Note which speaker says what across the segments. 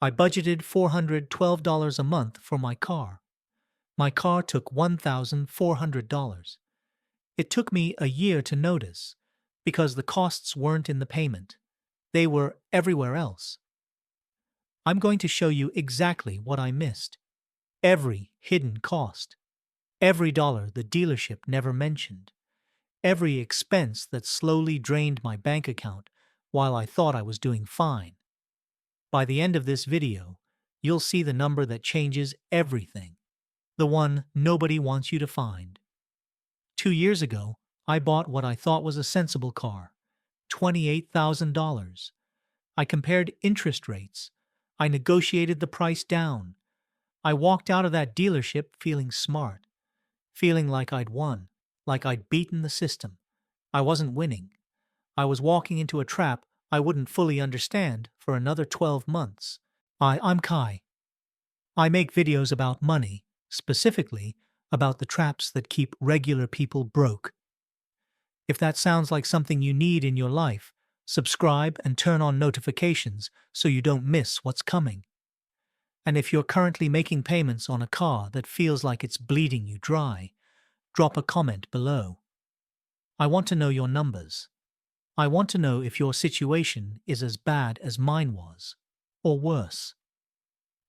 Speaker 1: I budgeted $412 a month for my car. My car took $1,400. It took me a year to notice because the costs weren't in the payment. They were everywhere else. I'm going to show you exactly what I missed. Every hidden cost. Every dollar the dealership never mentioned. Every expense that slowly drained my bank account while I thought I was doing fine. By the end of this video, you'll see the number that changes everything. The one nobody wants you to find. 2 years ago, I bought what I thought was a sensible car. $28,000. I compared interest rates. I negotiated the price down. I walked out of that dealership feeling smart, feeling like I'd won, like I'd beaten the system. I wasn't winning. I was walking into a trap I wouldn't fully understand for another 12 months. I'm Kai. I make videos about money, specifically about the traps that keep regular people broke. If that sounds like something you need in your life, subscribe and turn on notifications so you don't miss what's coming. And if you're currently making payments on a car that feels like it's bleeding you dry, drop a comment below. I want to know your numbers. I want to know if your situation is as bad as mine was, or worse.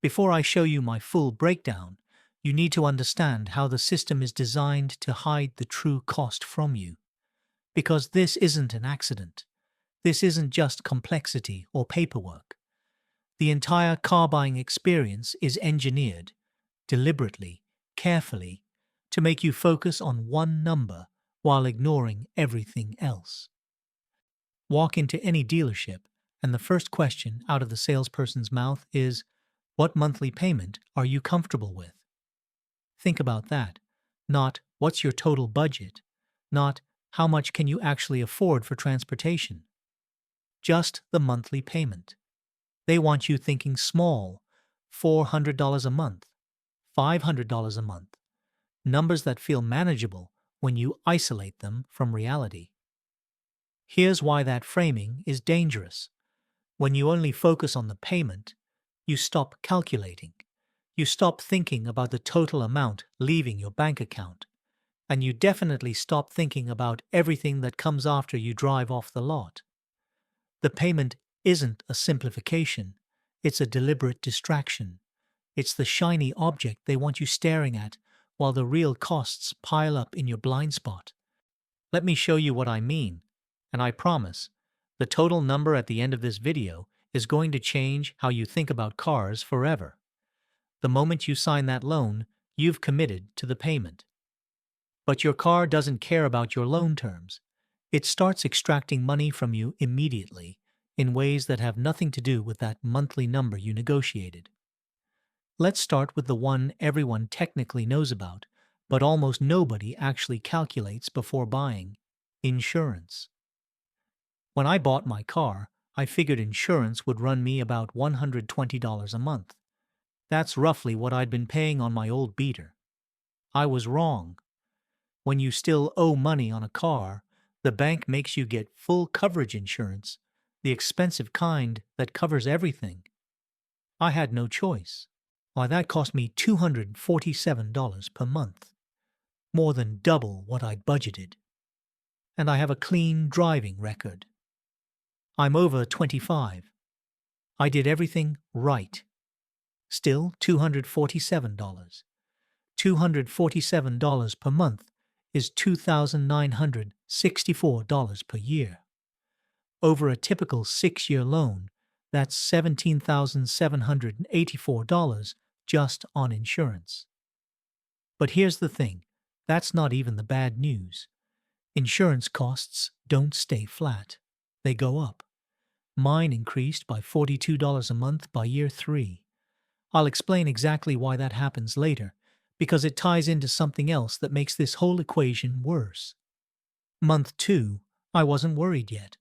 Speaker 1: Before I show you my full breakdown, you need to understand how the system is designed to hide the true cost from you. Because this isn't an accident. This isn't just complexity or paperwork. The entire car buying experience is engineered, deliberately, carefully, to make you focus on one number while ignoring everything else. Walk into any dealership, and the first question out of the salesperson's mouth is, "What monthly payment are you comfortable with?" Think about that. Not, "What's your total budget?" Not, "How much can you actually afford for transportation?" Just the monthly payment. They want you thinking small, $400 a month, $500 a month, numbers that feel manageable when you isolate them from reality. Here's why that framing is dangerous. When you only focus on the payment, you stop calculating. You stop thinking about the total amount leaving your bank account. And you definitely stop thinking about everything that comes after you drive off the lot. The payment isn't a simplification. It's a deliberate distraction. It's the shiny object they want you staring at while the real costs pile up in your blind spot. Let me show you what I mean. And I promise, the total number at the end of this video is going to change how you think about cars forever. The moment you sign that loan, you've committed to the payment. But your car doesn't care about your loan terms. It starts extracting money from you immediately in ways that have nothing to do with that monthly number you negotiated. Let's start with the one everyone technically knows about, but almost nobody actually calculates before buying: insurance. When I bought my car, I figured insurance would run me about $120 a month. That's roughly what I'd been paying on my old beater. I was wrong. When you still owe money on a car, the bank makes you get full coverage insurance, the expensive kind that covers everything. I had no choice. Why, that cost me $247 per month, more than double what I'd budgeted. And I have a clean driving record. I'm over 25. I did everything right. Still $247. $247 per month is $2,964 per year. Over a typical 6-year loan, that's $17,784 just on insurance. But here's the thing, that's not even the bad news. Insurance costs don't stay flat. They go up. Mine increased by $42 a month by year 3. I'll explain exactly why that happens later, because it ties into something else that makes this whole equation worse. Month 2, I wasn't worried yet.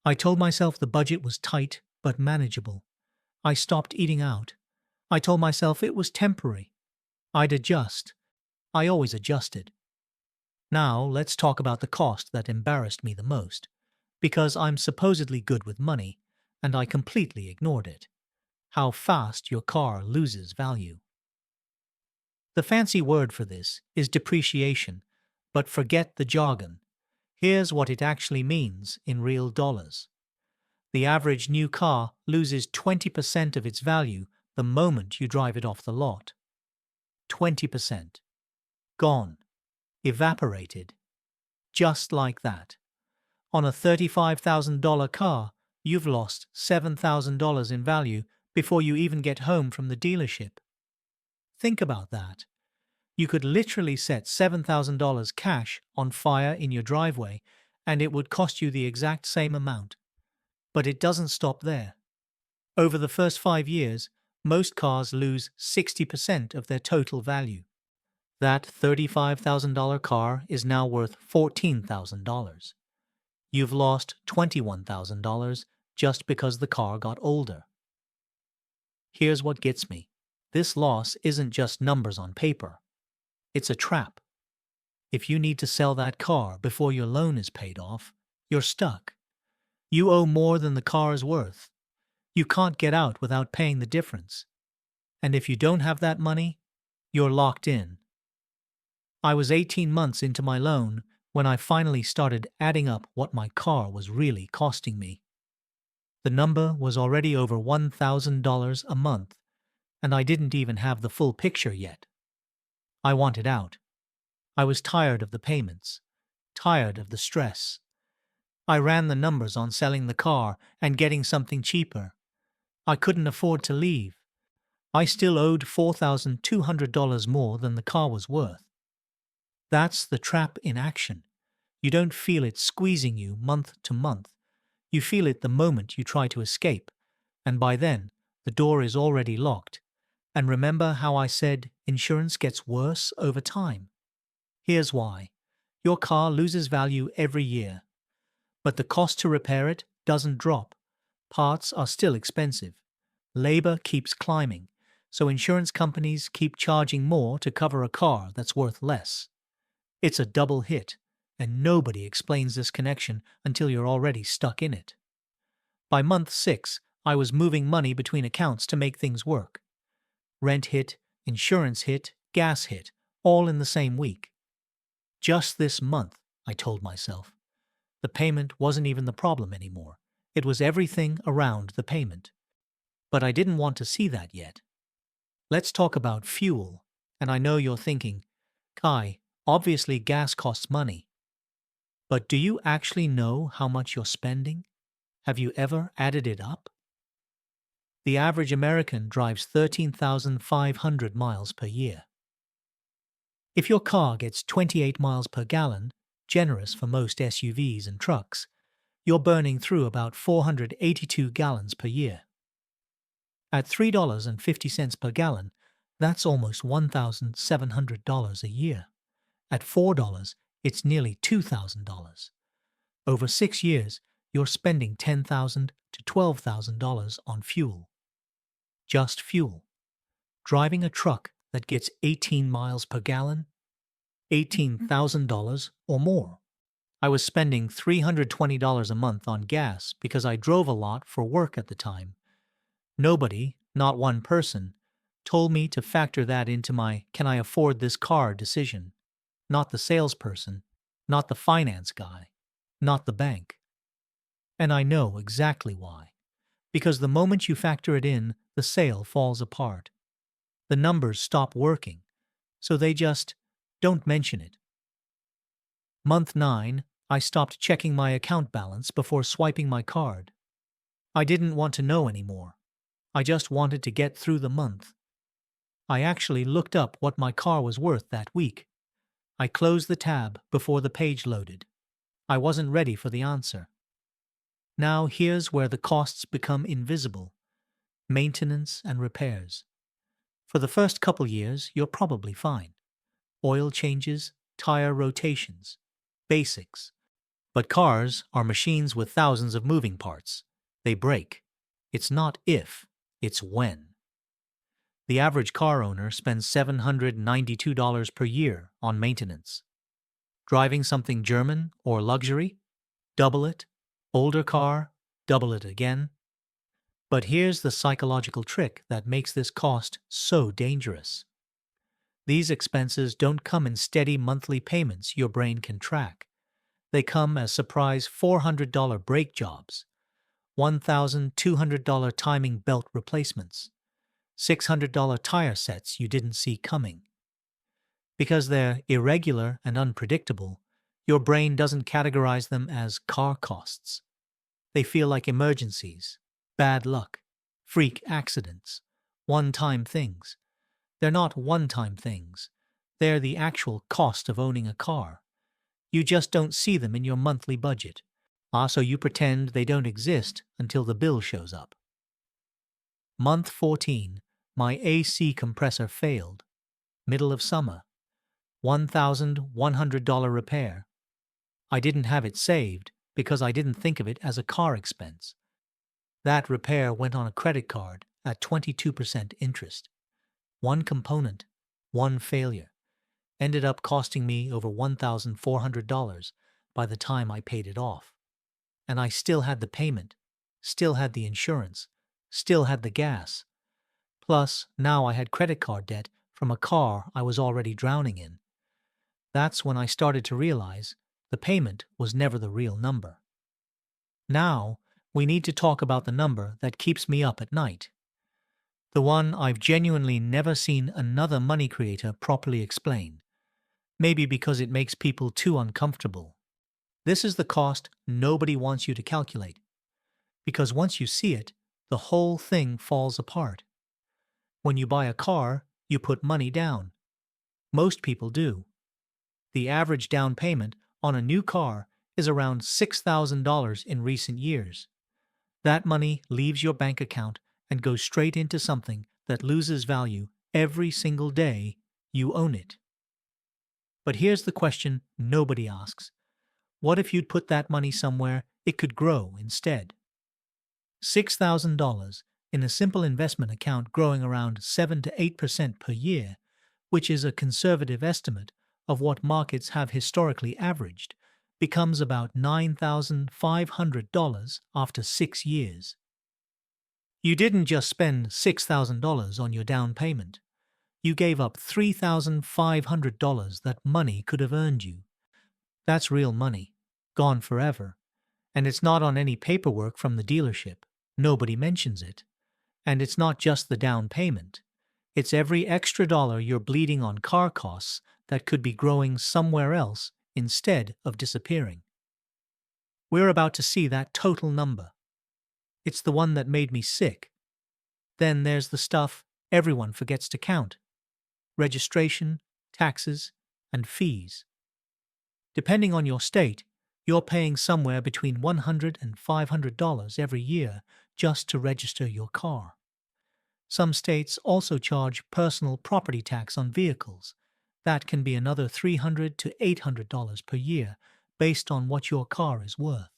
Speaker 1: I told myself the budget was tight but manageable. I stopped eating out. I told myself it was temporary. I'd adjust. I always adjusted. Now let's talk about the cost that embarrassed me the most, because I'm supposedly good with money, and I completely ignored it. how fast your car loses value. The fancy word for this is depreciation, but forget the jargon. Here's what it actually means in real dollars. The average new car loses 20% of its value the moment you drive it off the lot. 20%. Gone. Evaporated. Just like that. On a $35,000 car, you've lost $7,000 in value before you even get home from the dealership. Think about that. You could literally set $7,000 cash on fire in your driveway, and it would cost you the exact same amount. But it doesn't stop there. Over the first 5 years, most cars lose 60% of their total value. That $35,000 car is now worth $14,000. You've lost $21,000 just because the car got older. Here's what gets me. This loss isn't just numbers on paper. It's a trap. If you need to sell that car before your loan is paid off, you're stuck. You owe more than the car is worth. You can't get out without paying the difference. And if you don't have that money, you're locked in. I was 18 months into my loan when I finally started adding up what my car was really costing me. The number was already over $1,000 a month, and I didn't even have the full picture yet. I wanted out. I was tired of the payments, tired of the stress. I ran the numbers on selling the car and getting something cheaper. I couldn't afford to leave. I still owed $4,200 more than the car was worth. That's the trap in action. You don't feel it squeezing you month to month. You feel it the moment you try to escape, and by then, the door is already locked. And remember how I said insurance gets worse over time? Here's why. Your car loses value every year, but the cost to repair it doesn't drop. Parts are still expensive. Labor keeps climbing, so insurance companies keep charging more to cover a car that's worth less. It's a double hit, and nobody explains this connection until you're already stuck in it. By month 6, I was moving money between accounts to make things work. Rent hit, insurance hit, gas hit, all in the same week. Just this month, I told myself. The payment wasn't even the problem anymore. It was everything around the payment. But I didn't want to see that yet. Let's talk about fuel. And I know you're thinking, Kai, obviously gas costs money. But do you actually know how much you're spending? Have you ever added it up? The average American drives 13,500 miles per year. If your car gets 28 miles per gallon, generous for most SUVs and trucks, you're burning through about 482 gallons per year. At $3.50 per gallon, that's almost $1,700 a year. At $4, it's nearly $2,000. Over 6 years, you're spending $10,000 to $12,000 on fuel. Just fuel. Driving a truck that gets 18 miles per gallon, $18,000 or more. I was spending $320 a month on gas because I drove a lot for work at the time. Nobody, not one person, told me to factor that into my can I afford this car decision. Not the salesperson, not the finance guy, not the bank. And I know exactly why. Because the moment you factor it in, the sale falls apart. The numbers stop working, so they just don't mention it. Month 9, I stopped checking my account balance before swiping my card. I didn't want to know anymore. I just wanted to get through the month. I actually looked up what my car was worth that week. I closed the tab before the page loaded. I wasn't ready for the answer. Now here's where the costs become invisible. Maintenance and repairs. For the first couple years, you're probably fine. Oil changes, tire rotations, basics. But cars are machines with thousands of moving parts. They break. It's not if, it's when. The average car owner spends $792 per year on maintenance. Driving something German or luxury? Double it. Older car? Double it again. But here's the psychological trick that makes this cost so dangerous. These expenses don't come in steady monthly payments your brain can track. They come as surprise $400 brake jobs, $1,200 timing belt replacements, $600 tire sets you didn't see coming. Because they're irregular and unpredictable, your brain doesn't categorize them as car costs. They feel like emergencies, bad luck, freak accidents, one-time things. They're not one-time things. They're the actual cost of owning a car. You just don't see them in your monthly budget. So you pretend they don't exist until the bill shows up. Month 14, my AC compressor failed. Middle of summer. $1,100 repair. I didn't have it saved because I didn't think of it as a car expense. That repair went on a credit card at 22% interest. One component, one failure, ended up costing me over $1,400 by the time I paid it off. And I still had the payment, still had the insurance, still had the gas. Plus, now I had credit card debt from a car I was already drowning in. That's when I started to realize the payment was never the real number. Now, we need to talk about the number that keeps me up at night. The one I've genuinely never seen another money creator properly explain. Maybe because it makes people too uncomfortable. This is the cost nobody wants you to calculate. Because once you see it, the whole thing falls apart. When you buy a car, you put money down. Most people do. The average down payment on a new car is around $6,000 in recent years. That money leaves your bank account and goes straight into something that loses value every single day you own it. But here's the question nobody asks. What if you'd put that money somewhere it could grow instead? $6,000 in a simple investment account growing around 7 to 8% per year, which is a conservative estimate of what markets have historically averaged, becomes about $9,500 after 6 years. You didn't just spend $6,000 on your down payment. You gave up $3,500 that money could have earned you. That's real money, gone forever. And it's not on any paperwork from the dealership. Nobody mentions it. And it's not just the down payment. It's every extra dollar you're bleeding on car costs that could be growing somewhere else instead of disappearing. We're about to see that total number. It's the one that made me sick. Then there's the stuff everyone forgets to count: registration, taxes, and fees. Depending on your state, you're paying somewhere between $100 and $500 every year just to register your car. Some states also charge personal property tax on vehicles. That can be another $300 to $800 per year based on what your car is worth.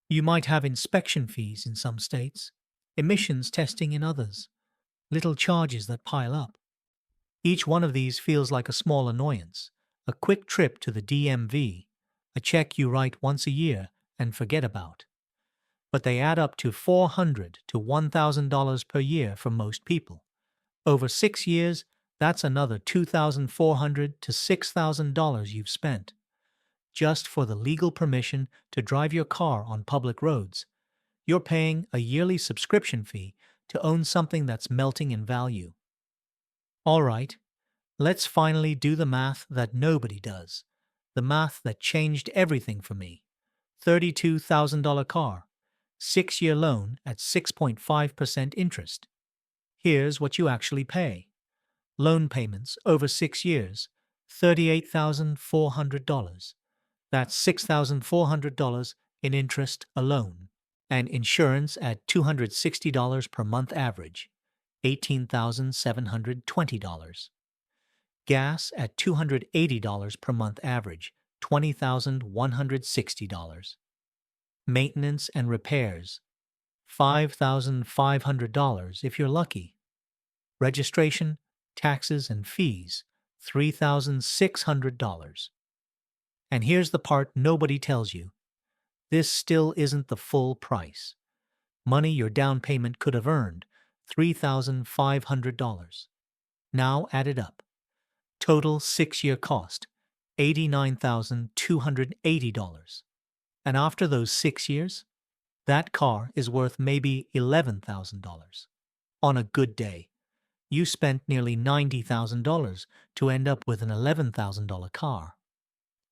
Speaker 1: You might have inspection fees in some states, emissions testing in others, little charges that pile up. Each one of these feels like a small annoyance, a quick trip to the DMV, a check you write once a year and forget about. But they add up to $400 to $1,000 per year for most people. Over 6 years, that's another $2,400 to $6,000 you've spent. Just for the legal permission to drive your car on public roads, you're paying a yearly subscription fee to own something that's melting in value. All right, let's finally do the math that nobody does. The math that changed everything for me. $32,000 car, 6-year loan at 6.5% interest. Here's what you actually pay. Loan payments over 6 years, $38,400. That's $6,400 in interest alone. And insurance at $260 per month average, $18,720. Gas at $280 per month average, $20,160. Maintenance and repairs, $5,500 if you're lucky. Registration, taxes, and fees, $3,600. And here's the part nobody tells you. This still isn't the full price. Money your down payment could have earned, $3,500. Now add it up. Total 6-year cost, $89,280. And after those 6 years, that car is worth maybe $11,000. On a good day, you spent nearly $90,000 to end up with an $11,000 car.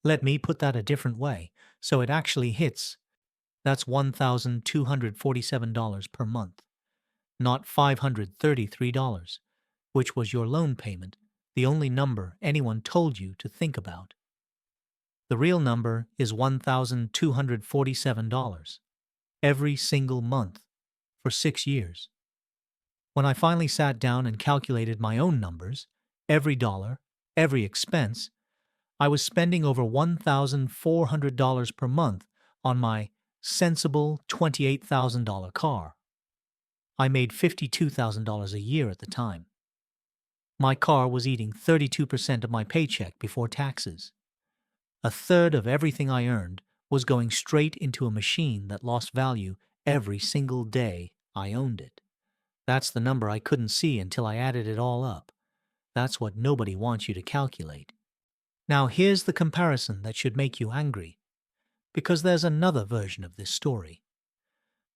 Speaker 1: Let me put that a different way, so it actually hits. That's $1,247 per month, not $533, which was your loan payment, the only number anyone told you to think about. The real number is $1,247 every single month for 6 years. When I finally sat down and calculated my own numbers, every dollar, every expense, I was spending over $1,400 per month on my sensible $28,000 car. I made $52,000 a year at the time. My car was eating 32% of my paycheck before taxes. A third of everything I earned was going straight into a machine that lost value every single day I owned it. That's the number I couldn't see until I added it all up. That's what nobody wants you to calculate. Now here's the comparison that should make you angry, because there's another version of this story.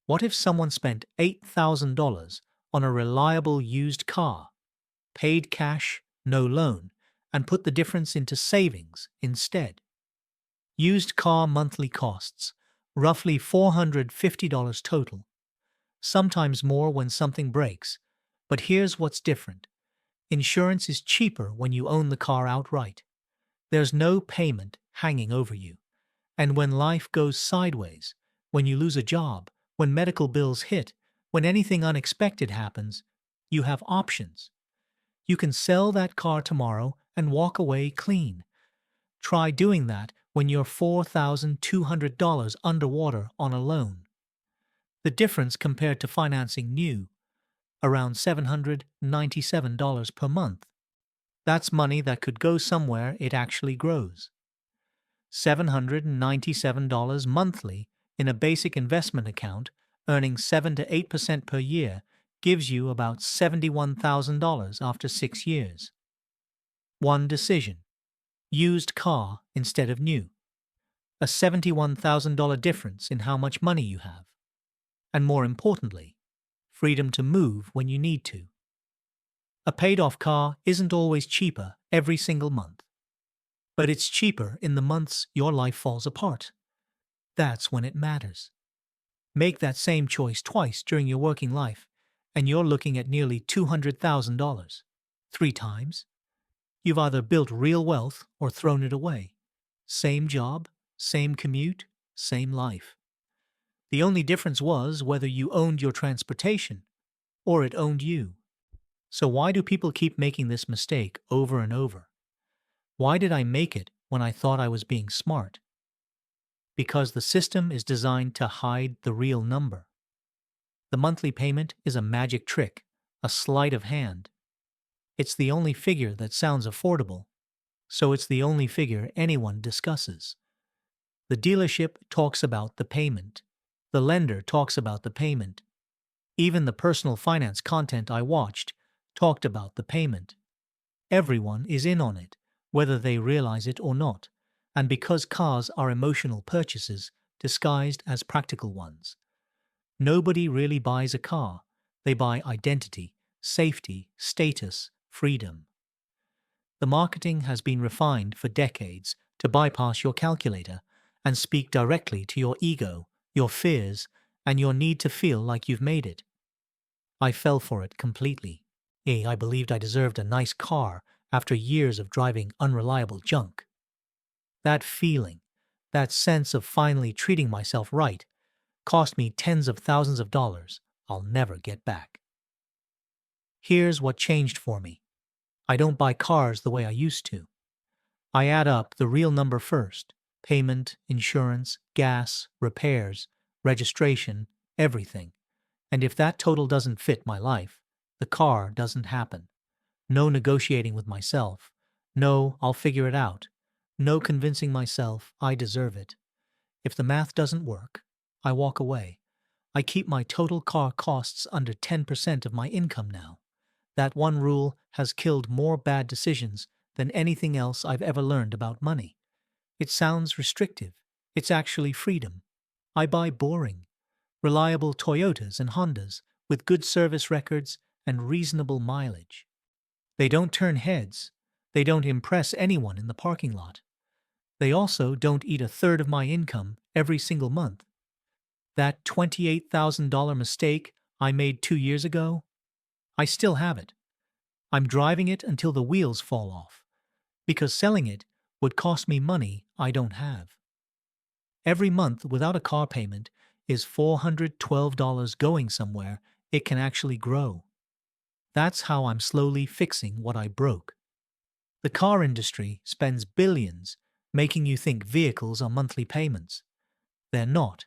Speaker 1: What if someone spent $8,000 on a reliable used car, paid cash, no loan, and put the difference into savings instead? Used car monthly costs, roughly $450 total. Sometimes more when something breaks, but here's what's different. Insurance is cheaper when you own the car outright. There's no payment hanging over you. And when life goes sideways, when you lose a job, when medical bills hit, when anything unexpected happens, you have options. You can sell that car tomorrow and walk away clean. Try doing that when you're $4,200 underwater on a loan. The difference compared to financing new, around $797 per month. That's money that could go somewhere it actually grows. $797 monthly in a basic investment account, earning 7 to 8% per year, gives you about $71,000 after 6 years. One decision: used car instead of new. A $71,000 difference in how much money you have. And more importantly, freedom to move when you need to. A paid-off car isn't always cheaper every single month, but it's cheaper in the months your life falls apart. That's when it matters. Make that same choice twice during your working life, and you're looking at nearly $200,000. 3 times. You've either built real wealth or thrown it away. Same job, same commute, same life. The only difference was whether you owned your transportation or it owned you. So why do people keep making this mistake over and over? Why did I make it when I thought I was being smart? Because the system is designed to hide the real number. The monthly payment is a magic trick, a sleight of hand. It's the only figure that sounds affordable, so it's the only figure anyone discusses. The dealership talks about the payment. The lender talks about the payment. Even the personal finance content I watched talked about the payment. Everyone is in on it, whether they realize it or not, and because cars are emotional purchases disguised as practical ones. Nobody really buys a car. They buy identity, safety, status, freedom. The marketing has been refined for decades to bypass your calculator and speak directly to your ego, your fears, and your need to feel like you've made it. I fell for it completely. I believed I deserved a nice car after years of driving unreliable junk. That feeling, that sense of finally treating myself right, cost me tens of thousands of dollars I'll never get back. Here's what changed for me. I don't buy cars the way I used to. I add up the real number first: payment, insurance, gas, repairs, registration, everything. And if that total doesn't fit my life, the car doesn't happen. No negotiating with myself. No, I'll figure it out. No convincing myself I deserve it. If the math doesn't work, I walk away. I keep my total car costs under 10% of my income now. That one rule has killed more bad decisions than anything else I've ever learned about money. It sounds restrictive. It's actually freedom. I buy boring, reliable Toyotas and Hondas with good service records and reasonable mileage. They don't turn heads. They don't impress anyone in the parking lot. They also don't eat a third of my income every single month. That $28,000 mistake I made 2 years ago, I still have it. I'm driving it until the wheels fall off, because selling it would cost me money I don't have. Every month without a car payment is $412 going somewhere it can actually grow. That's how I'm slowly fixing what I broke. The car industry spends billions making you think vehicles are monthly payments. They're not.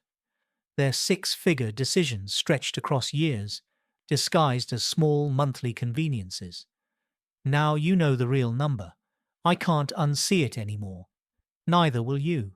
Speaker 1: They're six-figure decisions stretched across years, disguised as small monthly conveniences. Now you know the real number. I can't unsee it anymore. Neither will you.